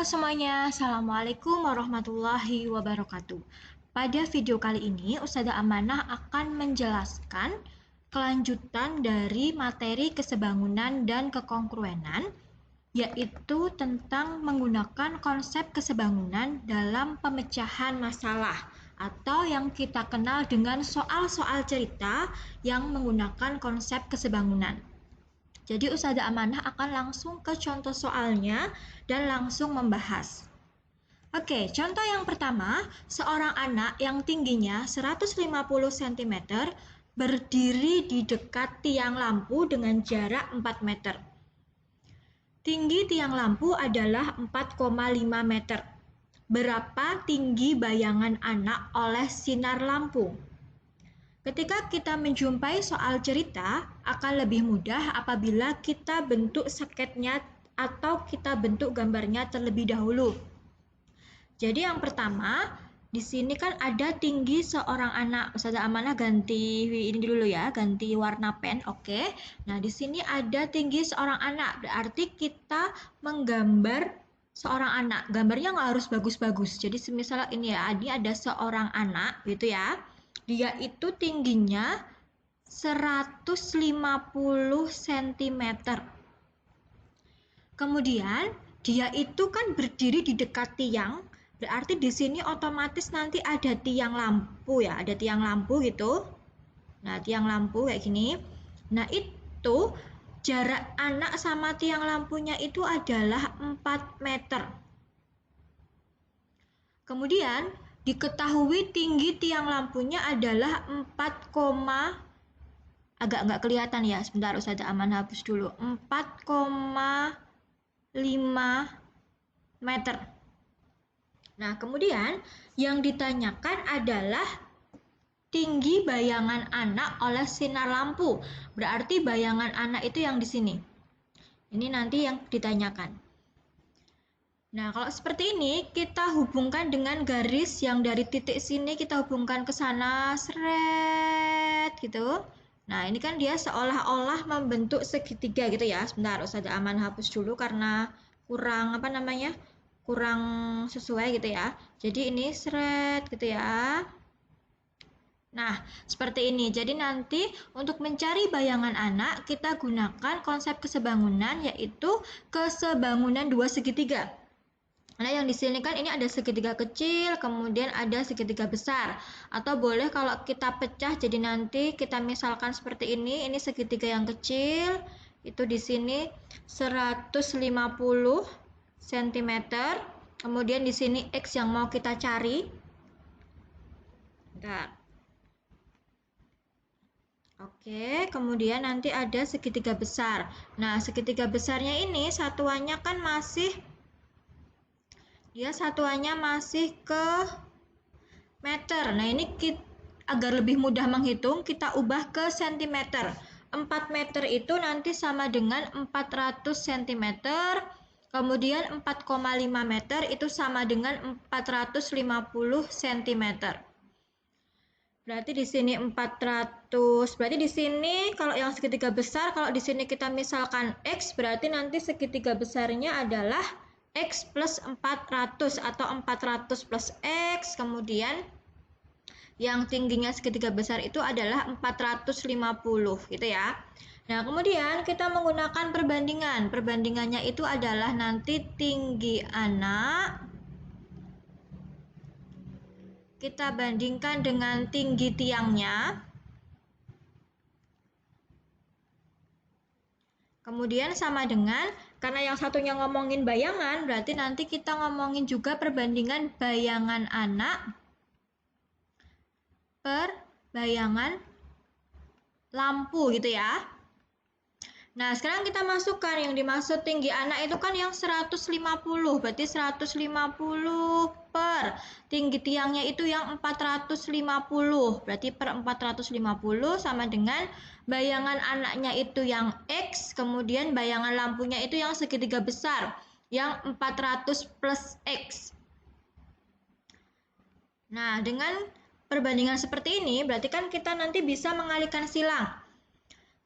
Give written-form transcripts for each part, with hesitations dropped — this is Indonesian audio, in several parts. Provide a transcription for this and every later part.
Halo semuanya, Assalamualaikum warahmatullahi wabarakatuh. Pada video kali ini, Ustazah Amanah akan menjelaskan kelanjutan dari materi kesebangunan dan kekongruenan, yaitu tentang menggunakan konsep kesebangunan dalam pemecahan masalah, atau yang kita kenal dengan soal-soal cerita yang menggunakan konsep kesebangunan. Jadi Ustazah Amanah akan langsung ke contoh soalnya dan langsung membahas. Oke, contoh yang pertama, seorang anak yang tingginya 150 cm berdiri di dekat tiang lampu dengan jarak 4 meter. Tinggi tiang lampu adalah 4,5 meter. Berapa tinggi bayangan anak oleh sinar lampu? Ketika kita menjumpai soal cerita, akan lebih mudah apabila kita bentuk sketnya atau kita bentuk gambarnya terlebih dahulu. Jadi yang pertama, di sini kan ada tinggi seorang anak. Ustazah Amanah ganti ini dulu ya, ganti warna pen, oke. Nah, di sini ada tinggi seorang anak, berarti kita menggambar seorang anak. Gambarnya nggak harus bagus-bagus. Jadi misalnya ini ya, ini ada seorang anak gitu ya. Dia itu tingginya 150 cm. Kemudian dia itu kan berdiri di dekat tiang, berarti di sini otomatis nanti ada tiang lampu ya, ada tiang lampu gitu. Nah, tiang lampu kayak gini. Nah, itu jarak anak sama tiang lampunya itu adalah 4 meter. Kemudian diketahui tinggi tiang lampunya adalah 4, agak nggak kelihatan ya, sebentar Ustazah Amanah hapus dulu, 4,5 meter. Nah, kemudian yang ditanyakan adalah tinggi bayangan anak oleh sinar lampu. Berarti bayangan anak itu yang di sini. Ini nanti yang ditanyakan. Nah, kalau seperti ini kita hubungkan dengan garis yang dari titik sini kita hubungkan ke sana, seret gitu. Nah, ini kan dia seolah-olah membentuk segitiga gitu ya. Sebentar, Ustazah Aman hapus dulu karena kurang kurang sesuai gitu ya. Jadi ini seret gitu ya. Nah, seperti ini. Jadi nanti untuk mencari bayangan anak, kita gunakan konsep kesebangunan, yaitu kesebangunan dua segitiga. Nah, yang di sini kan ini ada segitiga kecil, kemudian ada segitiga besar. Atau boleh kalau kita pecah, jadi nanti kita misalkan seperti ini segitiga yang kecil, itu di sini 150 cm. Kemudian di sini X yang mau kita cari. Bentar. Oke, kemudian nanti ada segitiga besar. Nah, segitiga besarnya ini satuannya kan masih ke meter. Nah, ini agar lebih mudah menghitung, kita ubah ke cm. 4 meter itu nanti sama dengan 400 cm. Kemudian 4,5 meter itu sama dengan 450 cm. Berarti di sini 400. Berarti di sini kalau yang segitiga besar, kalau di sini kita misalkan X, berarti nanti segitiga besarnya adalah X plus 400 atau 400 plus X. Kemudian yang tingginya segitiga besar itu adalah 450 gitu ya. Nah, kemudian kita menggunakan perbandingan. Perbandingannya itu adalah nanti tinggi anak kita bandingkan dengan tinggi tiangnya. Kemudian sama dengan, karena yang satunya ngomongin bayangan, berarti nanti kita ngomongin juga perbandingan bayangan anak per bayangan lampu gitu ya. Nah, sekarang kita masukkan yang dimaksud tinggi anak itu kan yang 150, berarti 150 per tinggi tiangnya itu yang 450, berarti per 450 sama dengan bayangan anaknya itu yang X, kemudian bayangan lampunya itu yang segitiga besar, yang 400 plus X. Nah, dengan perbandingan seperti ini, berarti kan kita nanti bisa mengalihkan silang.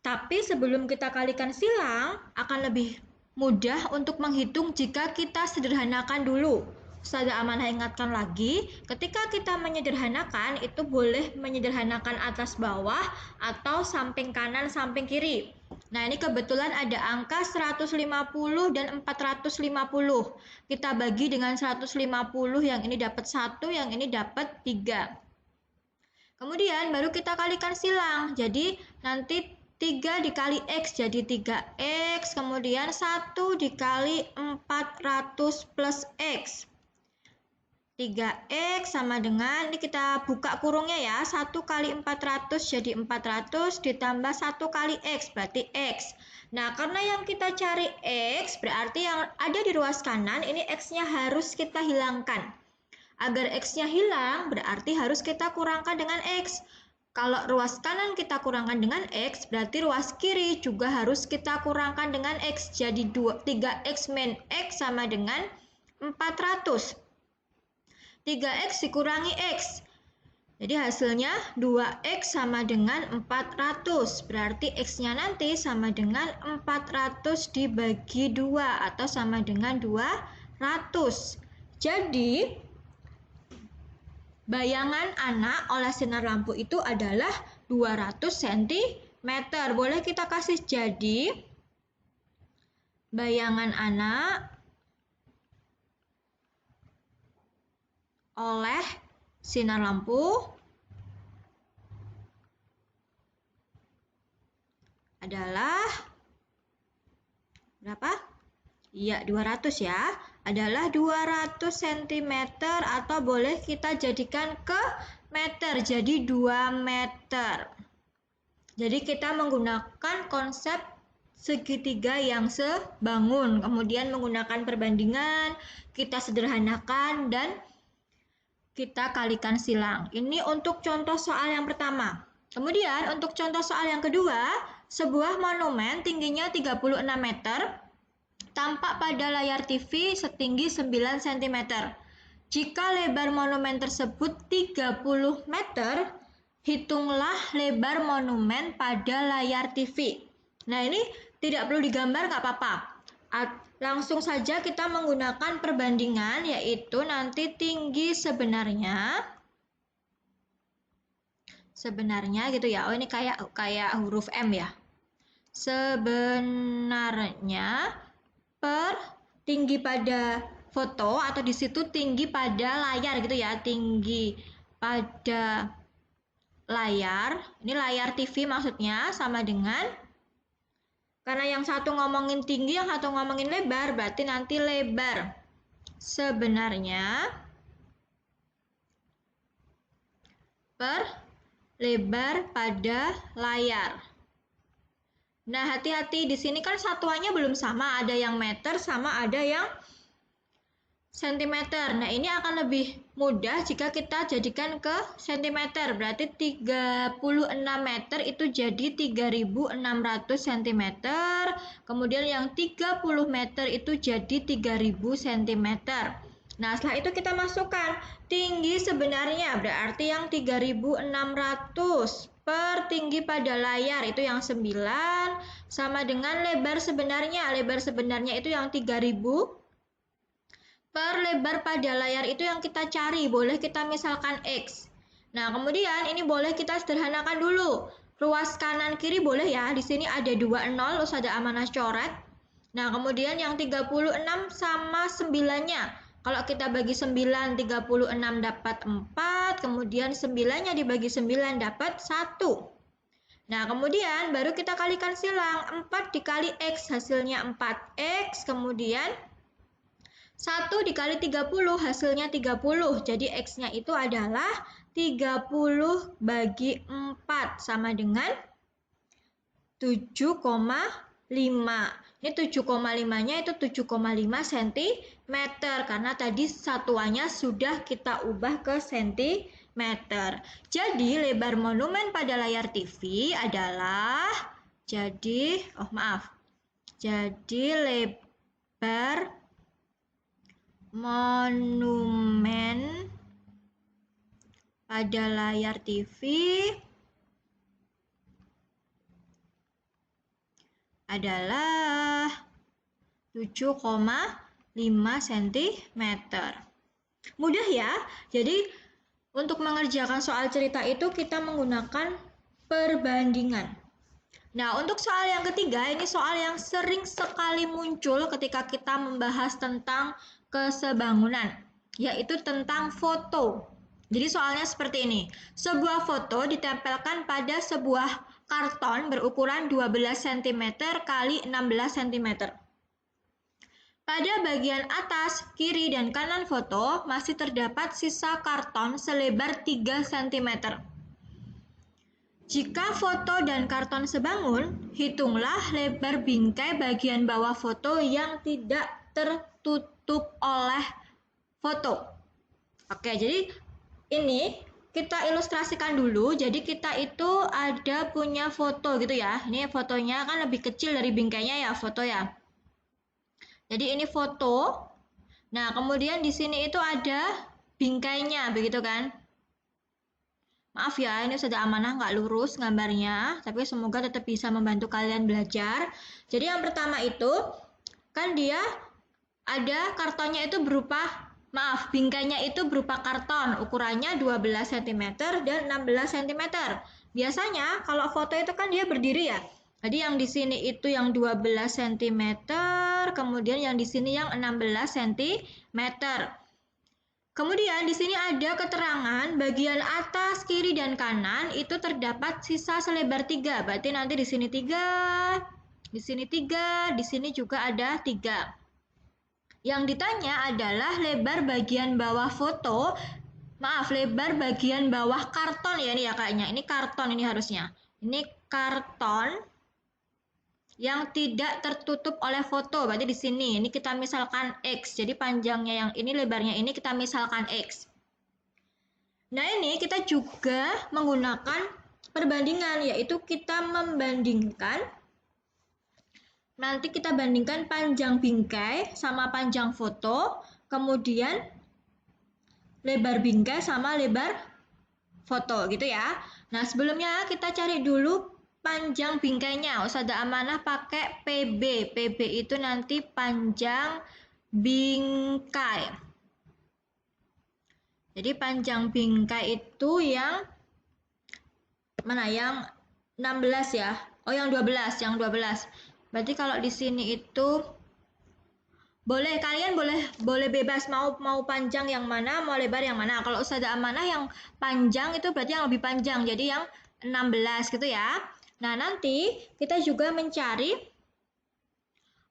Tapi sebelum kita kalikan silang, akan lebih mudah untuk menghitung jika kita sederhanakan dulu. Ustazah Amanah ingatkan lagi, ketika kita menyederhanakan itu boleh menyederhanakan atas bawah atau samping kanan samping kiri. Nah, ini kebetulan ada angka 150 dan 450. Kita bagi dengan 150, yang ini dapat 1, yang ini dapat 3. Kemudian baru kita kalikan silang. Jadi nanti 3 dikali X jadi 3X, kemudian 1 dikali 400 plus X. 3X sama dengan, ini kita buka kurungnya ya, 1 kali 400 jadi 400 ditambah 1 kali X, berarti X. Nah, karena yang kita cari X, berarti yang ada di ruas kanan, ini X-nya harus kita hilangkan. Agar X-nya hilang, berarti harus kita kurangkan dengan X. Kalau ruas kanan kita kurangkan dengan X, berarti ruas kiri juga harus kita kurangkan dengan X. Jadi 3X min X sama dengan 400. 3X dikurangi X. Jadi hasilnya 2X sama dengan 400. Berarti X-nya nanti sama dengan 400 dibagi 2 atau sama dengan 200. Jadi bayangan anak oleh sinar lampu itu adalah 200 cm. Boleh kita kasih jadi bayangan anak oleh sinar lampu adalah berapa? Iya, 200 ya. Adalah 200 cm atau boleh kita jadikan ke meter, jadi 2 meter. Jadi kita menggunakan konsep segitiga yang sebangun, kemudian menggunakan perbandingan, kita sederhanakan dan kita kalikan silang. Ini untuk contoh soal yang pertama. Kemudian untuk contoh soal yang kedua, sebuah monumen tingginya 36 meter tampak pada layar TV setinggi 9 cm. Jika lebar monumen tersebut 30 meter, hitunglah lebar monumen pada layar TV. Nah, ini tidak perlu digambar, nggak apa-apa. Langsung saja kita menggunakan perbandingan, yaitu nanti tinggi sebenarnya gitu ya. Oh, ini kayak huruf M ya. Sebenarnya per tinggi pada foto atau di situ tinggi pada layar gitu ya. Tinggi pada layar, ini layar TV maksudnya, sama dengan, karena yang satu ngomongin tinggi, yang satu ngomongin lebar, berarti nanti lebar sebenarnya per lebar pada layar. Nah, hati-hati di sini kan satuannya belum sama, ada yang meter sama ada yang sentimeter. Nah, ini akan lebih mudah jika kita jadikan ke sentimeter. Berarti 36 meter itu jadi 3.600 cm. Kemudian yang 30 meter itu jadi 3.000 cm. Nah, setelah itu kita masukkan tinggi sebenarnya, berarti yang 3.600 per tinggi pada layar itu yang 9 sama dengan lebar sebenarnya. Lebar sebenarnya itu yang 3.000 per lebar pada layar itu yang kita cari, boleh kita misalkan X. Nah, kemudian ini boleh kita sederhanakan dulu. Ruas kanan kiri boleh ya, di sini ada 2 0, Ustazah Amanah coret. Nah, kemudian yang 36 sama 9-nya. Kalau kita bagi 9, 36 dapat 4, kemudian 9-nya dibagi 9 dapat 1. Nah, kemudian baru kita kalikan silang, 4 dikali X hasilnya 4X, kemudian 1 dikali 30 hasilnya 30. Jadi X-nya itu adalah 30 bagi 4 sama dengan 7,5. Ini 7,5-nya itu 7,5 cm karena tadi satuannya sudah kita ubah ke cm. Jadi lebar monumen pada layar TV adalah jadi lebar monumen pada layar TV adalah 7,5 cm. Mudah ya. Jadi untuk mengerjakan soal cerita itu kita menggunakan perbandingan. Nah, untuk soal yang ketiga, ini soal yang sering sekali muncul ketika kita membahas tentang kesebangunan, yaitu tentang foto. Jadi soalnya seperti ini. Sebuah foto ditempelkan pada sebuah karton berukuran 12 cm x 16 cm. Pada bagian atas, kiri, dan kanan foto masih terdapat sisa karton selebar 3 cm. Jika foto dan karton sebangun, hitunglah lebar bingkai bagian bawah foto yang tidak tertutup oleh foto. Oke, jadi ini kita ilustrasikan dulu. Jadi kita itu ada punya foto gitu ya. Ini fotonya kan lebih kecil dari bingkainya ya, foto ya. Jadi ini foto. Nah, kemudian di sini itu ada bingkainya, begitu kan? Maaf ya, ini sudah amanah nggak lurus gambarnya, tapi semoga tetap bisa membantu kalian belajar. Jadi yang pertama itu, kan dia ada kartonnya itu berupa, bingkainya itu berupa karton, ukurannya 12 cm dan 16 cm. Biasanya kalau foto itu kan dia berdiri ya. Jadi yang di sini itu yang 12 cm, kemudian yang di sini yang 16 cm. Kemudian di sini ada keterangan bagian atas, kiri, dan kanan itu terdapat sisa selebar 3. Berarti nanti di sini 3, di sini 3, di sini juga ada 3. Yang ditanya adalah lebar bagian bawah foto, lebar bagian bawah karton ya ini ya kayaknya. Ini karton ini harusnya. Ini karton yang tidak tertutup oleh foto. Berarti di sini ini kita misalkan X. Jadi panjangnya yang ini, lebarnya ini kita misalkan X. Nah, ini kita juga menggunakan perbandingan, yaitu kita membandingkan. Nanti kita bandingkan panjang bingkai sama panjang foto, kemudian lebar bingkai sama lebar foto gitu ya. Nah, sebelumnya kita cari dulu panjang bingkainya. Ustazah Amanah pakai PB. PB itu nanti panjang bingkai. Jadi panjang bingkai itu yang mana? Yang 16 ya. Oh, yang 12, yang 12. Berarti kalau di sini itu kalian boleh bebas mau panjang yang mana, mau lebar yang mana. Kalau Ustazah Amanah yang panjang itu berarti yang lebih panjang. Jadi yang 16 gitu ya. Nah, nanti kita juga mencari,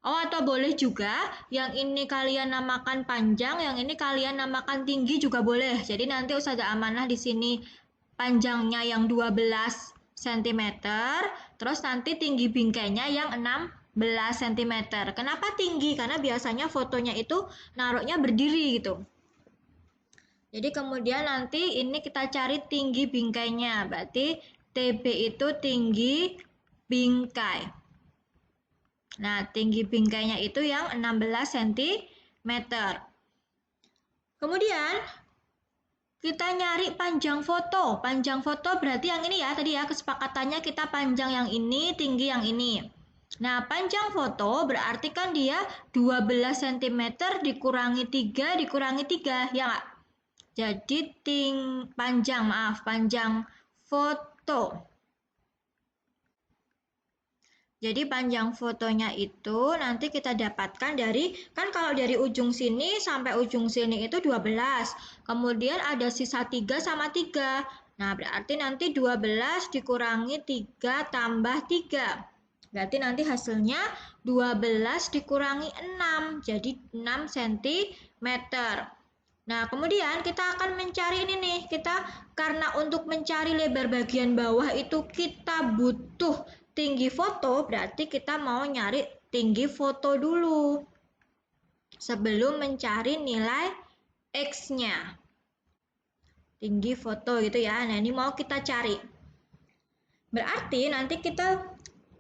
atau boleh juga yang ini kalian namakan panjang, yang ini kalian namakan tinggi juga boleh. Jadi nanti Ustazah Amanah di sini panjangnya yang 12 cm, terus nanti tinggi bingkainya yang 16 cm. Kenapa tinggi? Karena biasanya fotonya itu naruhnya berdiri gitu. Jadi kemudian nanti ini kita cari tinggi bingkainya. Berarti TB itu tinggi bingkai. Nah, tinggi bingkainya itu yang 16 cm. Kemudian kita nyari panjang foto. Panjang foto berarti yang ini ya, tadi ya kesepakatannya kita panjang yang ini, tinggi yang ini. Nah, panjang foto berarti kan dia 12 cm dikurangi 3 dikurangi 3, ya nggak? Jadi panjang foto. Jadi panjang fotonya itu nanti kita dapatkan dari, kan kalau dari ujung sini sampai ujung sini itu 12. Kemudian ada sisa 3 sama 3. Nah, berarti nanti 12 dikurangi 3 tambah 3. Berarti nanti hasilnya 12 dikurangi 6. Jadi 6 cm. Nah, kemudian kita akan mencari ini nih. Karena untuk mencari lebar bagian bawah itu kita butuh tinggi foto, berarti kita mau nyari tinggi foto dulu sebelum mencari nilai X-nya. Tinggi foto gitu ya. Nah, ini mau kita cari. Berarti nanti kita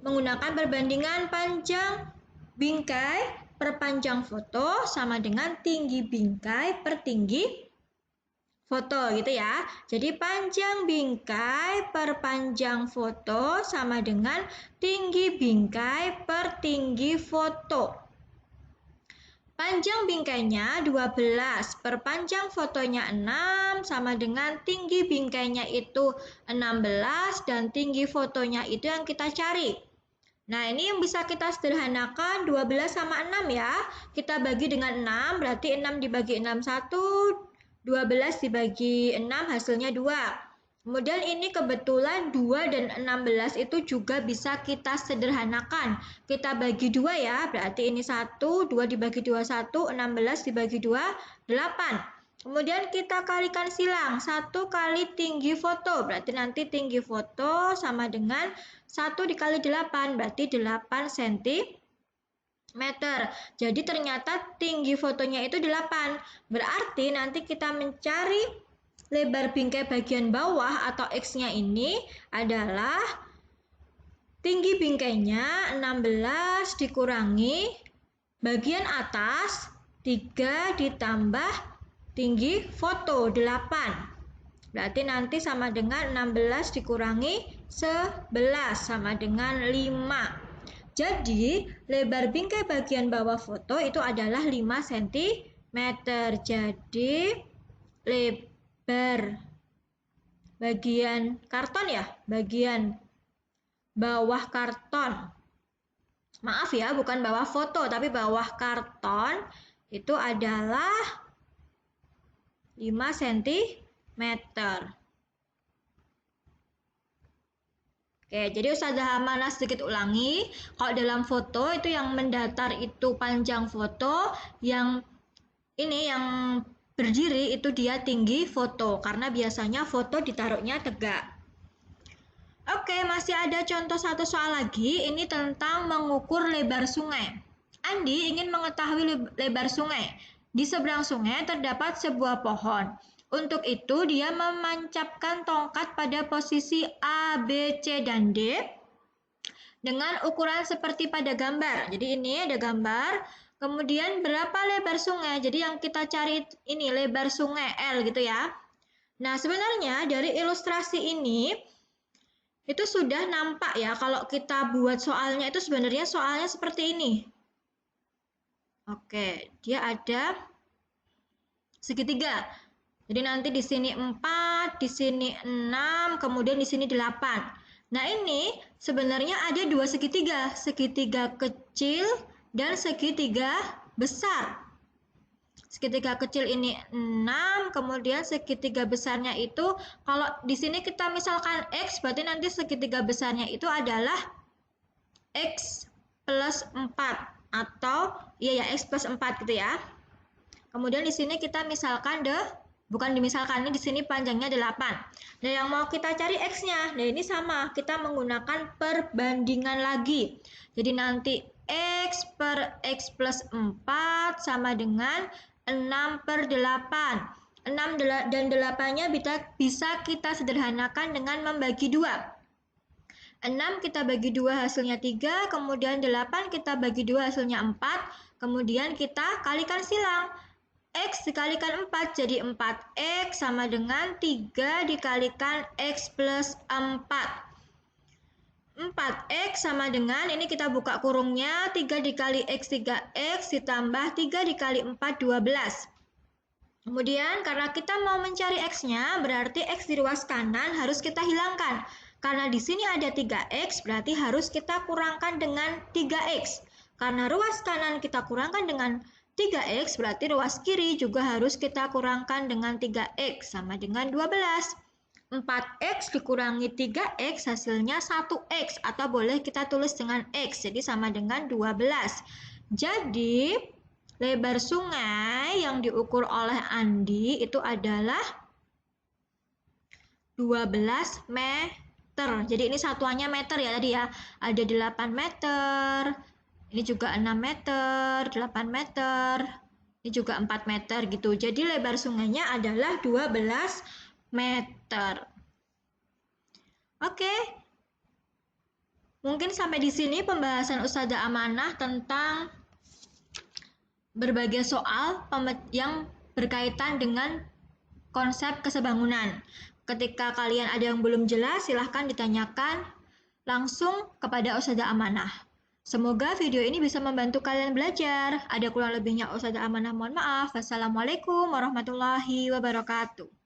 menggunakan perbandingan panjang bingkai per panjang foto sama dengan tinggi bingkai per tinggi foto gitu ya. Jadi panjang bingkai per panjang foto sama dengan tinggi bingkai per tinggi foto. Panjang bingkainya 12, perpanjang fotonya 6, sama dengan tinggi bingkainya itu 16, dan tinggi fotonya itu yang kita cari. Nah, ini yang bisa kita sederhanakan 12 sama 6 ya. Kita bagi dengan 6, berarti 6 dibagi 6 1, 12 dibagi 6 hasilnya 2. Kemudian ini kebetulan 2 dan 16 itu juga bisa kita sederhanakan. Kita bagi 2 ya, berarti ini 1, 2 dibagi 2, 1, 16 dibagi 2, 8. Kemudian kita kalikan silang, 1 kali tinggi foto, berarti nanti tinggi foto sama dengan 1 dikali 8, berarti 8 cm. Jadi ternyata tinggi fotonya itu 8. Berarti nanti kita mencari lebar bingkai bagian bawah atau X-nya ini adalah tinggi bingkainya 16 dikurangi bagian atas 3 ditambah tinggi foto 8. Berarti nanti sama dengan 16 dikurangi 11 sama dengan 5. Jadi lebar bingkai bagian bawah foto itu adalah 5 cm. Jadi lebar bagian karton ya, bagian bawah karton. Maaf ya, bukan bawah foto, tapi bawah karton itu adalah 5 cm. Oke, jadi Ustazah Amanah sedikit ulangi. Kalau dalam foto itu yang mendatar itu panjang foto, yang ini yang berdiri itu dia tinggi foto, karena biasanya foto ditaruhnya tegak. Oke, masih ada contoh satu soal lagi, ini tentang mengukur lebar sungai. Andi ingin mengetahui lebar sungai. Di seberang sungai terdapat sebuah pohon. Untuk itu, dia menancapkan tongkat pada posisi A, B, C, dan D dengan ukuran seperti pada gambar. Jadi ini ada gambar. Kemudian berapa lebar sungai? Jadi yang kita cari ini lebar sungai L gitu ya. Nah, sebenarnya dari ilustrasi ini itu sudah nampak ya kalau kita buat soalnya itu sebenarnya soalnya seperti ini. Oke, dia ada segitiga. Jadi nanti di sini 4, di sini 6, kemudian di sini 8. Nah, ini sebenarnya ada dua segitiga, segitiga kecil dan segitiga besar. Segitiga kecil ini 6, kemudian segitiga besarnya itu kalau di sini kita misalkan X, berarti nanti segitiga besarnya itu adalah X plus 4 atau ya X plus 4 gitu ya. Kemudian di sini kita misalkan bukan dimisalkan, ini di sini panjangnya 8. Nah, yang mau kita cari X-nya. Nah, ini sama, kita menggunakan perbandingan lagi. Jadi nanti X per X plus 4 sama dengan 6/8. 6 dan 8-nya bisa kita sederhanakan dengan membagi 2. 6 kita bagi 2 hasilnya 3, kemudian 8 kita bagi 2 hasilnya 4, kemudian kita kalikan silang. X dikalikan 4 jadi 4X sama dengan 3 dikalikan X plus 4. 4X sama dengan, ini kita buka kurungnya, 3 dikali X 3X ditambah 3 dikali 4 12. Kemudian karena kita mau mencari X-nya, berarti X di ruas kanan harus kita hilangkan. Karena di sini ada 3X, berarti harus kita kurangkan dengan 3X. Karena ruas kanan kita kurangkan dengan 3X, berarti ruas kiri juga harus kita kurangkan dengan 3X, sama dengan 12. 4X dikurangi 3X hasilnya 1X, atau boleh kita tulis dengan X, jadi sama dengan 12. Jadi lebar sungai yang diukur oleh Andi itu adalah 12 meter. Jadi ini satuannya meter ya tadi ya. Ada 8 meter, ini juga 6 meter, 8 meter, ini juga 4 meter gitu. Jadi lebar sungainya adalah 12 meter. Oke. Mungkin sampai di sini pembahasan Ustazah Amanah tentang berbagai soal yang berkaitan dengan konsep kesebangunan. Ketika kalian ada yang belum jelas, silahkan ditanyakan langsung kepada Ustazah Amanah. Semoga video ini bisa membantu kalian belajar. Ada kurang lebihnya Ustazah Amanah mohon maaf. Wassalamualaikum warahmatullahi wabarakatuh.